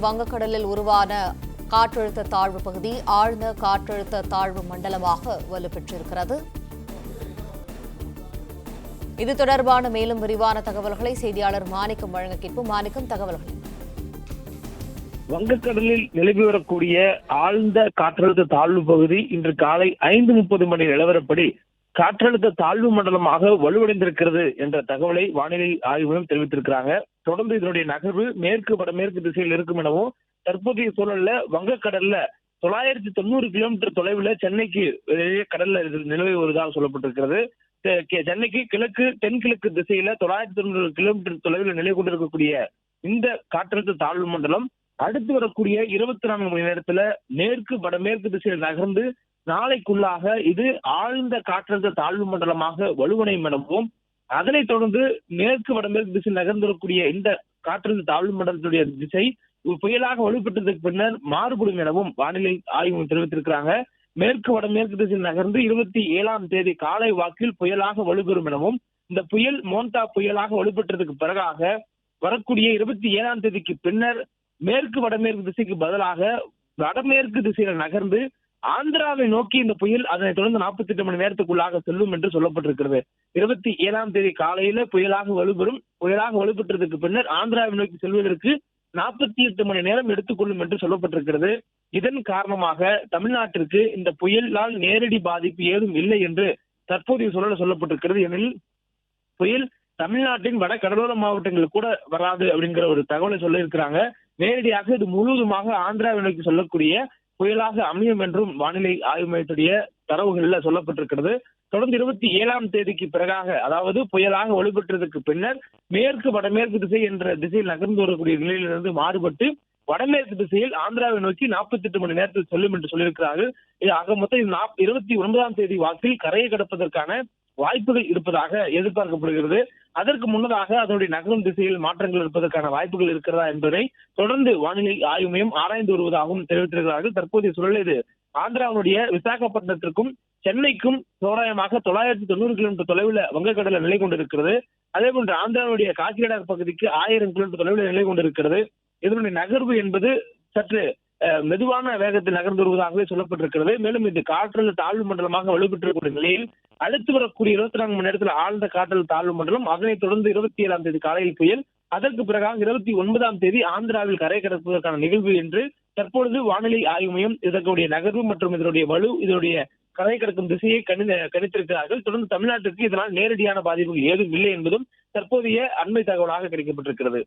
வங்கக்கடலில் உருவான காற்றழுத்த தாழ்வு பகுதி ஆழ்ந்த காற்றழுத்த தாழ்வு மண்டலமாக வலுப்பெற்றிருக்கிறது. இது தொடர்பான மேலும் விரிவான தகவல்களை செய்தியாளர் மாணிக்கம் வழங்க கேட்போம். மாணிக்கம், தகவல்கள். வங்கக்கடலில் நிலவி வரக்கூடிய ஆழ்ந்த காற்றழுத்த தாழ்வு பகுதி இன்று காலை 5:30 மணி நிலவரப்படி காற்றழுத்த தாழ்வு மண்டலமாக வலுவடைந்திருக்கிறது என்ற தகவலை வானிலை ஆய்வு மையம் தெரிவித்திருக்கிறாங்க. தொடர்ந்து இதனுடைய நகர்வு மேற்கு வடமேற்கு திசையில் இருக்கும் எனவும், தற்போதைய சூழல்ல வங்கக்கடல்ல 990 கிலோமீட்டர் தொலைவில் சென்னைக்கு கடல்ல நிலவி வருவதாக சொல்லப்பட்டிருக்கிறது. சென்னைக்கு கிழக்கு தென்கிழக்கு திசையில 990 கிலோமீட்டர் தொலைவில் நிலை கொண்டிருக்கக்கூடிய இந்த காற்றழுத்த தாழ்வு மண்டலம் அடுத்து வரக்கூடிய 24 மணி நேரத்துல மேற்கு வடமேற்கு திசையில் நகர்ந்து நாளைக்குள்ளாக இது ஆழ்ந்த காற்றழுத்த தாழ்வு மண்டலமாக வலுவடையும் எனவும், அதனைத் தொடர்ந்து மேற்கு வடமேற்கு திசையில் நகர்ந்திருக்கக்கூடிய இந்த காற்றழுத்த தாழ்வு மண்டலத்துடைய திசை புயலாக வலுப்பெற்றதுக்கு பின்னர் மாறுபடும் எனவும் வானிலை ஆய்வு தெரிவித்திருக்கிறாங்க. மேற்கு வடமேற்கு திசையில் நகர்ந்து 27ஆம் தேதி காலை வாக்கில் புயலாக வலுப்பெறும் எனவும், இந்த புயல் மோன்டா புயலாக வலுப்பெற்றதுக்கு பிறகாக வரக்கூடிய 27ஆம் தேதிக்கு பின்னர் மேற்கு வடமேற்கு திசைக்கு பதிலாக வடமேற்கு திசையில நகர்ந்து ஆந்திராவை நோக்கி இந்த புயல் அதனைத் தொடர்ந்து 48 மணி நேரத்துக்குள்ளாக செல்லும் என்று சொல்லப்பட்டிருக்கிறது. 27ஆம் தேதி காலையில புயலாக வலுப்பெறும். புயலாக வலுப்பெற்றதுக்கு பின்னர் ஆந்திராவை நோக்கி செல்வதற்கு 48 மணி நேரம் எடுத்துக்கொள்ளும் என்று சொல்லப்பட்டிருக்கிறது. இதன் காரணமாக தமிழ்நாட்டிற்கு இந்த புயலால் நேரடி பாதிப்பு ஏதும் இல்லை என்று தற்போதைய சூழல சொல்லப்பட்டிருக்கிறது. எனில் புயல் தமிழ்நாட்டின் வட கடலோர மாவட்டங்கள் கூட வராது அப்படிங்கிற ஒரு தகவலை சொல்ல இருக்கிறாங்க. நேரடியாக இது முழுவதுமாக ஆந்திராவை நோக்கி சொல்லக்கூடிய புயலாக அமையும் என்றும் வானிலை ஆய்வு மையத்துடைய தரவுகள்ல சொல்லப்பட்டிருக்கிறது. தொடர்ந்து 27ஆம் தேதிக்கு பிறகாக, அதாவது புயலாக வலுப்பெற்றதுக்கு பின்னர் மேற்கு வடமேற்கு திசை என்ற திசையில் நகர்ந்து வரக்கூடிய நிலையிலிருந்து மாறுபட்டு வடமேற்கு திசையில் ஆந்திராவை நோக்கி 48 மணி நேரத்தில் செல்லும் என்று சொல்லியிருக்கிறார்கள். ஆக மொத்தம் 29ஆம் தேதி வாக்கில் கரையை கடப்பதற்கான வாய்ப்புகள் இருப்பதாக எதிர்பார்க்கப்படுகிறது. அதற்கு முன்னதாக அதனுடைய நகரும் திசையில் மாற்றங்கள் இருப்பதற்கான வாய்ப்புகள் இருக்கிறதா என்பதை தொடர்ந்து வானிலை ஆய்வு மையம் ஆராய்ந்து வருவதாகவும் தெரிவித்திருக்கிறார்கள். தற்போதைய சூழலில் இது ஆந்திராவுடைய விசாகப்பட்டினத்திற்கும் சென்னைக்கும் தோராயமாக 990 கிலோமீட்டர் தொலைவில் வங்கக்கடலில் நிலை கொண்டிருக்கிறது. அதே போன்று ஆந்திராவுடைய காக்கிநாடா பகுதிக்கு 1000 கிலோமீட்டர் தொலைவில் நிலை கொண்டிருக்கிறது. இதனுடைய நகர்வு என்பது சற்று மெதுவான வேகத்தில் நகர்ந்து வருவதாகவே சொல்லப்பட்டிருக்கிறது. மேலும் இது காற்றழுத்த தாழ்வு மண்டலமாக வலுப்பெற்றிருக்கூடிய நிலையில் அடுத்து வரக்கூடிய 24 மணி நேரத்தில் ஆழ்ந்த காற்றழுத்த தாழ்வு மண்டலம், அதனைத் தொடர்ந்து 27ஆம் தேதி காலையில் புயல், அதற்கு பிறகாக 29ஆம் தேதி ஆந்திராவில் கரை கடப்பதற்கான நிகழ்வு என்று தற்பொழுது வானிலை ஆய்வு மையம் இதற்குடைய நகர்வு மற்றும் இதனுடைய வலு, இதனுடைய கரை கடக்கும் திசையை கணித்திருக்கிறார்கள். தொடர்ந்து தமிழ்நாட்டிற்கு இதனால் நேரடியான பாதிப்புகள் ஏதும் இல்லை என்பதும் தற்போதைய அண்மை தகவலாக கிடைக்கப்பட்டிருக்கிறது.